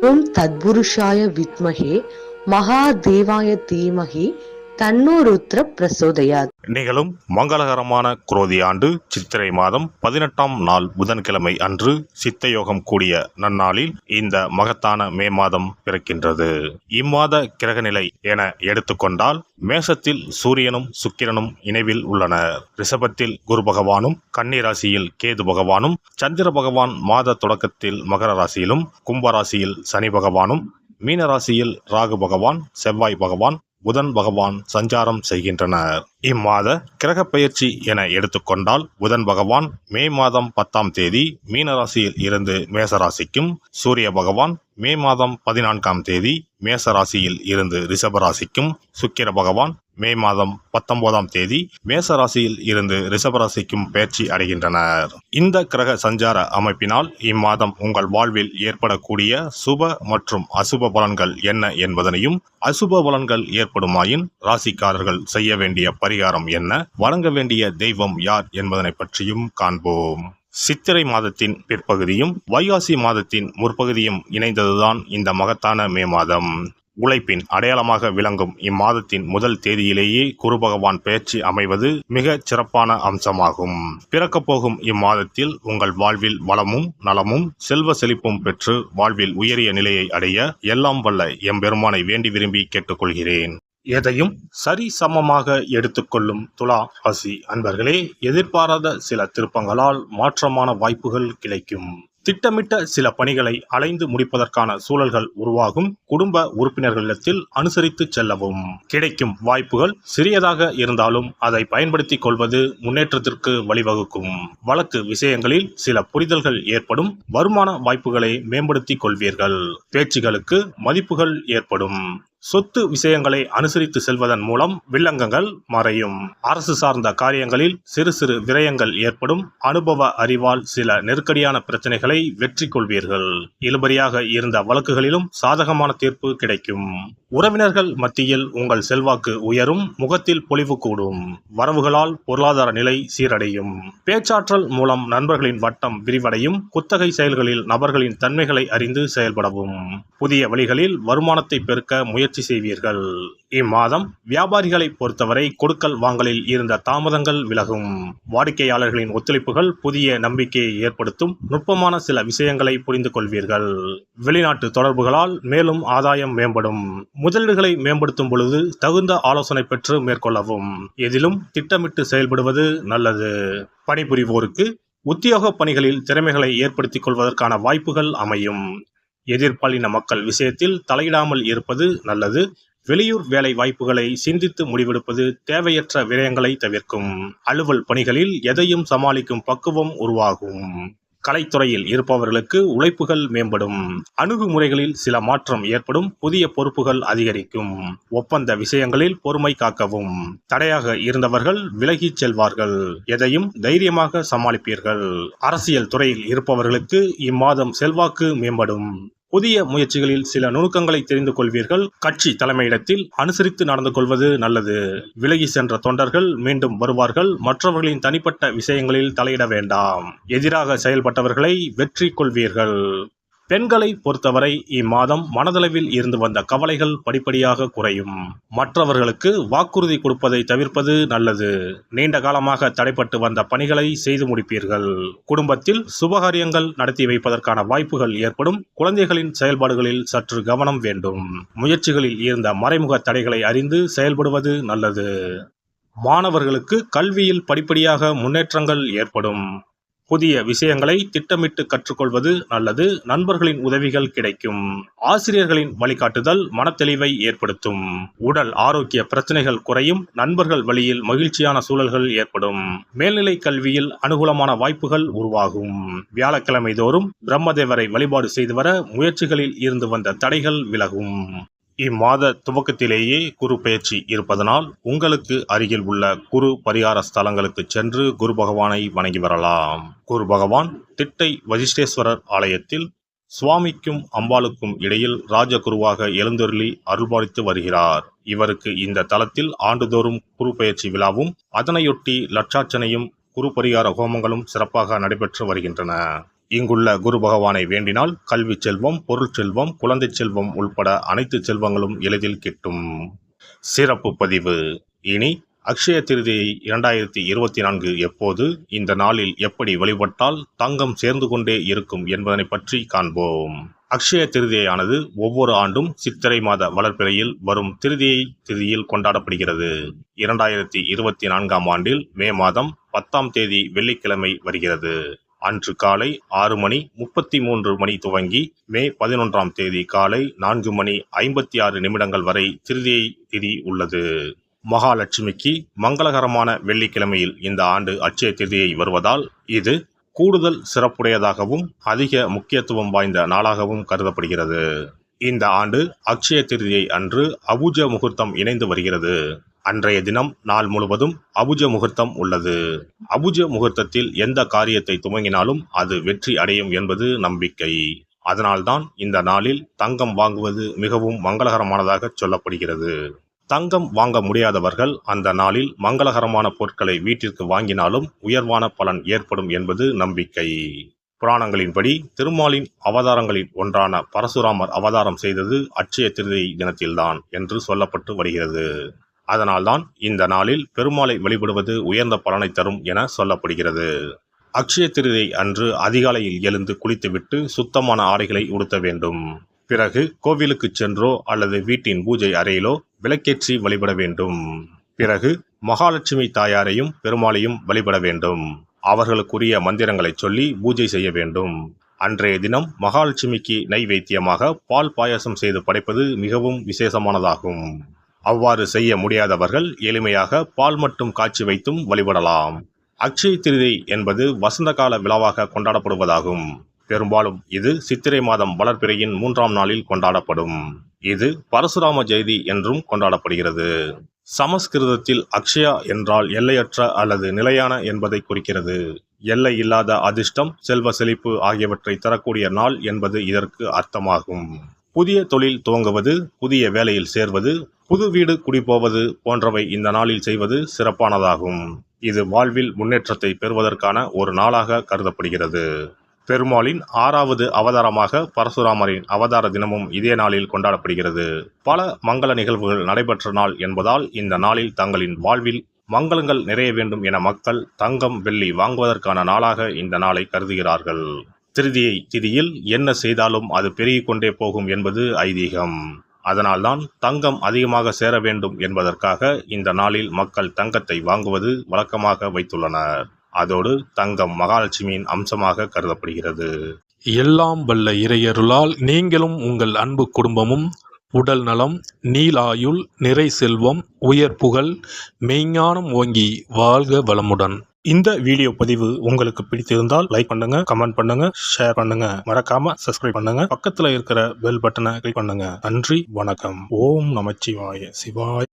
ஓம் தத்புருஷாய வித்மஹே மகாதேவாய தீமஹி தன்னோ ருத்ர பிரசோதயாத். நிகழும் மங்களகரமான குரோதி ஆண்டு சித்திரை மாதம் 18ஆம் நாள் புதன்கிழமை அன்று சித்தயோகம் கூடிய நன்னாளில் இந்த மகத்தான மே மாதம் பிறக்கின்றது. இம்மாத கிரகநிலை என எடுத்துக்கொண்டால் மேசத்தில் சூரியனும் சுக்கிரனும் இணைவில் உள்ளனர். ரிஷபத்தில் குரு பகவானும், கன்னி ராசியில் கேது பகவானும், சந்திர பகவான் மாத தொடக்கத்தில் மகர ராசியிலும், கும்பராசியில் சனி பகவானும், மீன ராசியில் ராகு பகவான், செவ்வாய் பகவான், புதன் பகவான் சஞ்சாரம் செய்கின்றனர். இம்மாத கிரக பெயர்ச்சி என எடுத்துக்கொண்டால் புதன் பகவான் மே மாதம் 10ஆம் தேதி மீனராசியில் இருந்து மேசராசிக்கும், சூரிய பகவான் மே மாதம் 14ஆம் தேதி மேசராசியில் இருந்து ரிஷபராசிக்கும், சுக்கிர பகவான் மே மாதம் 19ஆம் தேதி மேசராசியில் இருந்து ரிஷபராசிக்கும் பெயர்ச்சி அடைகின்றனர். இந்த கிரக சஞ்சார அமைப்பினால் இம்மாதம் உங்கள் வாழ்வில் ஏற்படக்கூடிய சுப மற்றும் அசுப பலன்கள் என்ன என்பதனையும், அசுப பலன்கள் ஏற்படுமாயின் ராசிக்காரர்கள் செய்ய வேண்டிய பரிகாரம் என்ன, வணங்க வேண்டிய தெய்வம் யார் என்பதனை பற்றியும் காண்போம். சித்திரை மாதத்தின் பிற்பகுதியும் வைகாசி மாதத்தின் முற்பகுதியும் இணைந்ததுதான் இந்த மகத்தான மே மாதம். உழைப்பின் அடையாளமாக விளங்கும் இம்மாதத்தின் முதல் தேதியிலேயே குரு பகவான் பெயர்ச்சி அமைவது மிக சிறப்பான அம்சமாகும். பிறக்கப் போகும் இம்மாதத்தில் உங்கள் வாழ்வில் வளமும் நலமும் செல்வ செழிப்பும் பெற்று வாழ்வில் உயரிய நிலையை அடைய எல்லாம் வல்ல எம்பெருமானை வேண்டி விரும்பி கேட்டுக்கொள்கிறேன். எதையும் சரி சமமாக எடுத்துக்கொள்ளும் துலா ராசி அன்பர்களே, எதிர்பாராத சில திருப்பங்களால் மாற்றமான வாய்ப்புகள் கிடைக்கும். திட்டமிட்ட சில பணிகளை அலைந்து முடிப்பதற்கான சூழல்கள் உருவாகும். குடும்ப உறுப்பினர்களிடத்தில் அனுசரித்து செல்லவும். கிடைக்கும் வாய்ப்புகள் சிறியதாக இருந்தாலும் அதை பயன்படுத்திக் கொள்வது முன்னேற்றத்திற்கு வழிவகுக்கும். வழக்கு விஷயங்களில் சில புரிதல்கள் ஏற்படும். வருமான வாய்ப்புகளை மேம்படுத்திக் கொள்வீர்கள். பேச்சுகளுக்கு மதிப்புகள் ஏற்படும். சொத்து விஷயங்களை அனுசரித்து செல்வதன் மூலம் வில்லங்கங்கள் மறையும். அரசு சார்ந்த காரியங்களில் சிறு சிறு விரயங்கள் ஏற்படும். அனுபவ அறிவால் சில நெருக்கடியான பிரச்சனைகளை வெற்றி கொள்வீர்கள். இழுபறியாக இருந்த வழக்குகளிலும் சாதகமான தீர்ப்பு கிடைக்கும். உறவினர்கள் மத்தியில் உங்கள் செல்வாக்கு உயரும். முகத்தில் பொலிவு கூடும். வரவுகளால் பொருளாதார நிலை சீரடையும். பேச்சாற்றல் மூலம் நண்பர்களின் வட்டம் விரிவடையும். குத்தகை செயல்களில் நபர்களின் தன்மைகளை அறிந்து செயல்படவும். புதிய வழிகளில் வருமானத்தை பெருக்க முயற்சி செய்வீர்கள். இம்மாதம் வியாபாரிகளை பொறுத்தவரை கொடுக்கல் வாங்கலில் இருந்த தாமதங்கள் விலகும். வாடிக்கையாளர்களின் ஒத்துழைப்புகள் புதிய நம்பிக்கையை ஏற்படுத்தும். நுட்பமான சில விஷயங்களை புரிந்து கொள்வீர்கள். வெளிநாட்டு தொடர்புகளால் மேலும் ஆதாயம் மேம்படும். முதலீடுகளை மேம்படுத்தும் பொழுது தகுந்த ஆலோசனை பெற்று மேற்கொள்ளவும். எதிலும் திட்டமிட்டு செயல்படுவது நல்லது. பணிபுரிவோருக்கு உத்தியோக பணிகளில் திறமைகளை ஏற்படுத்திக் கொள்வதற்கான வாய்ப்புகள் அமையும். எதிர்பாலின மக்கள் விஷயத்தில் தலையிடாமல் இருப்பது நல்லது. வெளியூர் வேலை வாய்ப்புகளை சிந்தித்து முடிவெடுப்பது தேவையற்ற விரயங்களை தவிர்க்கும். அலுவல் பணிகளில் எதையும் சமாளிக்கும் பக்குவம் உருவாகும். கலைத்துறையில் இருப்பவர்களுக்கு உழைப்புகள் மேம்படும். அணுகுமுறைகளில் சில மாற்றம் ஏற்படும். புதிய பொறுப்புகள் அதிகரிக்கும். ஒப்பந்த விஷயங்களில் பொறுமை காக்கவும். தடையாக இருந்தவர்கள் விலகிச் செல்வார்கள். எதையும் தைரியமாக சமாளிப்பீர்கள். அரசியல் துறையில் இருப்பவர்களுக்கு இம்மாதம் செல்வாக்கு மேம்படும். புதிய முயற்சிகளில் சில நுணுக்கங்களை தெரிந்து கொள்வீர்கள். கட்சி தலைமையிடத்தில் அனுசரித்து நடந்து கொள்வது நல்லது. விலகி சென்ற தொண்டர்கள் மீண்டும் வருவார்கள். மற்றவர்களின் தனிப்பட்ட விஷயங்களில் தலையிட வேண்டாம். எதிராக செயல்பட்டவர்களை வெற்றி கொள்வீர்கள். பெண்களை பொறுத்தவரை இம்மாதம் மனதளவில் இருந்து வந்த கவலைகள் படிப்படியாக குறையும். மற்றவர்களுக்கு வாக்குறுதி கொடுப்பதை தவிர்ப்பது நல்லது. நீண்ட காலமாக தடைப்பட்டு வந்த பணிகளை செய்து முடிப்பீர்கள். குடும்பத்தில் சுபகாரியங்கள் நடத்தி வைப்பதற்கான வாய்ப்புகள் ஏற்படும். குழந்தைகளின் செயல்பாடுகளில் சற்று கவனம் வேண்டும். முயற்சிகளில் இருந்த மறைமுக தடைகளை அறிந்து செயல்படுவது நல்லது. மாணவர்களுக்கு கல்வியில் படிப்படியாக முன்னேற்றங்கள் ஏற்படும். புதிய விஷயங்களை திட்டமிட்டு கற்றுக்கொள்வது நல்லது. நண்பர்களின் உதவிகள் கிடைக்கும். ஆசிரியர்களின் வழிகாட்டுதல் மனத்தெளிவை ஏற்படுத்தும். உடல் ஆரோக்கிய பிரச்சனைகள் குறையும். நண்பர்கள் வழியில் மகிழ்ச்சியான சூழல்கள் ஏற்படும். மேல்நிலை கல்வியில் அனுகூலமான வாய்ப்புகள் உருவாகும். வியாழக்கிழமை தோறும் பிரம்மதேவரை வழிபாடு செய்து வர முயற்சிகளில் இருந்து வந்த தடைகள் விலகும். இம்மாத துவக்கத்திலேயே குரு பெயர்ச்சி இருப்பதனால் உங்களுக்கு அருகில் உள்ள குரு பரிகார ஸ்தலங்களுக்கு சென்று குரு பகவானை வணங்கி வரலாம். குரு பகவான் திட்டை வசிஷ்டேஸ்வரர் ஆலயத்தில் சுவாமிக்கும் அம்பாளுக்கும் இடையில் ராஜகுருவாக எழுந்தருளி அருள்பாலித்து வருகிறார். இவருக்கு இந்த தலத்தில் ஆண்டுதோறும் குரு பெயர்ச்சி விழாவும் அதனையொட்டி லட்சார்ச்சனையும் குரு பரிகார ஹோமங்களும் சிறப்பாக நடைபெற்று வருகின்றன. இங்குள்ள குரு பகவானை வேண்டினால் கல்வி செல்வம், பொருட்செல்வம், குழந்தை செல்வம் உள்பட அனைத்து செல்வங்களும் எளிதில் கிட்டும். சிறப்பு பதிவு. இனி அக்ஷய திருதியை 2024 எப்போது, இந்த நாளில் எப்படி வழிபட்டால் தங்கம் சேர்ந்து கொண்டே இருக்கும் என்பதனை பற்றி காண்போம். அக்ஷய திருதியானது ஒவ்வொரு ஆண்டும் சித்திரை மாத வளர்பிறையில் வரும் திருதியை திதியில் கொண்டாடப்படுகிறது. 2024 ஆண்டில் மே மாதம் 10ஆம் தேதி வெள்ளிக்கிழமை வருகிறது. அன்று காலை 6:33 துவங்கி மே 11ஆம் தேதி காலை 4:56 வரை திருதியை திதி உள்ளது. மகாலட்சுமிக்கு மங்களகரமான வெள்ளிக்கிழமையில் இந்த ஆண்டு அட்சய திருதியை வருவதால் இது கூடுதல் சிறப்புடையதாகவும் அதிக முக்கியத்துவம் வாய்ந்த நாளாகவும் கருதப்படுகிறது. இந்த ஆண்டு அக்ஷய திருதியை அன்று அபுஜ முகூர்த்தம் இணைந்து வருகிறது. அன்றைய தினம் நாள் முழுவதும் அபுஜ முகூர்த்தம் உள்ளது. அபுஜ முகூர்த்தத்தில் எந்த காரியத்தை துவங்கினாலும் அது வெற்றி அடையும் என்பது நம்பிக்கை. அதனால்தான் இந்த நாளில் தங்கம் வாங்குவது மிகவும் மங்களகரமானதாக சொல்லப்படுகிறது. தங்கம் வாங்க முடியாதவர்கள் அந்த நாளில் மங்களகரமான பொருட்களை வீட்டிற்கு வாங்கினாலும் உயர்வான பலன் ஏற்படும் என்பது நம்பிக்கை. புராணங்களின்படி திருமாலின் அவதாரங்களில் ஒன்றான பரசுராமர் அவதாரம் செய்தது அட்சய திருதியை தினத்தில்தான் என்று சொல்லப்பட்டு வருகிறது. அதனால்தான் இந்த நாளில் பெருமாளை வழிபடுவது உயர்ந்த பலனை தரும் என சொல்லப்படுகிறது. அக்ஷய திருதியை அன்று அதிகாலையில் எழுந்து குளித்துவிட்டு சுத்தமான ஆடைகளை உடுத்த வேண்டும். பிறகு கோவிலுக்கு சென்றோ அல்லது வீட்டின் பூஜை அறையிலோ விளக்கேற்றி வழிபட வேண்டும். பிறகு மகாலட்சுமி தாயாரையும் பெருமாளையும் வழிபட வேண்டும். அவர்களுக்குரிய மந்திரங்களை சொல்லி பூஜை செய்ய வேண்டும். அன்றைய தினம் மகாலட்சுமிக்கு நைவேத்தியமாக பால் பாயாசம் செய்து படைப்பது மிகவும் விசேஷமானதாகும். அவ்வாறு செய்ய முடியாதவர்கள் எளிமையாக பால் மட்டும் காய்ச்சி வைத்தும் வழிபடலாம். அக்ஷய திருதியை என்பது வசந்த கால விழாவாக கொண்டாடப்படுவதாகும். பெரும்பாலும் இது சித்திரை மாதம் வளர்பிறையின் 3ஆம் நாளில் கொண்டாடப்படும். இது பரசுராம ஜெயதி என்றும் கொண்டாடப்படுகிறது. சமஸ்கிருதத்தில் அக்ஷயா என்றால் எல்லையற்ற அல்லது நிலையான என்பதை குறிக்கிறது. எல்லை இல்லாத அதிர்ஷ்டம், செல்வ செழிப்பு ஆகியவற்றை தரக்கூடிய நாள் என்பது இதற்கு அர்த்தமாகும். புதிய தொழில் துவங்குவது, புதிய வேலையில் சேர்வது, புது வீடு குடிபோவது போன்றவை இந்த நாளில் செய்வது சிறப்பானதாகும். இது வாழ்வில் முன்னேற்றத்தை பெறுவதற்கான ஒரு நாளாக கருதப்படுகிறது. பெருமாளின் 6வது அவதாரமாக பரசுராமரின் அவதார தினமும் இதே நாளில் கொண்டாடப்படுகிறது. பல மங்கள நிகழ்வுகள் நடைபெற்ற நாள் என்பதால் இந்த நாளில் தங்களின் வாழ்வில் மங்களங்கள் நிறைய வேண்டும் என மக்கள் தங்கம், வெள்ளி வாங்குவதற்கான நாளாக இந்த நாளை கருதுகிறார்கள். திருதியை திதியில் என்ன செய்தாலும் அது பெருகிக் கொண்டே போகும் என்பது ஐதீகம். அதனால்தான் தங்கம் அதிகமாக சேர வேண்டும் என்பதற்காக இந்த நாளில் மக்கள் தங்கத்தை வாங்குவது வழக்கமாக வைத்துள்ளனர். அதோடு தங்கம் மகாலட்சுமியின் அம்சமாக கருதப்படுகிறது. எல்லாம் வல்ல இறையருளால் நீங்களும் உங்கள் அன்பு குடும்பமும் உடல் நலம், நீலாயுள், நிறை செல்வம், உயர் புகழ், மெய்ஞானம் ஓங்கி வாழ்க வளமுடன். இந்த வீடியோ பதிவு உங்களுக்கு பிடித்திருந்தால் லைக் பண்ணுங்க, கமெண்ட் பண்ணுங்க, ஷேர் பண்ணுங்க. மறக்காம சப்ஸ்கிரைப் பண்ணுங்க. பக்கத்துல இருக்கிற பெல் பட்டனை கிளிக் பண்ணுங்க. நன்றி, வணக்கம். ஓம் நமச்சிவாய. சிவாய.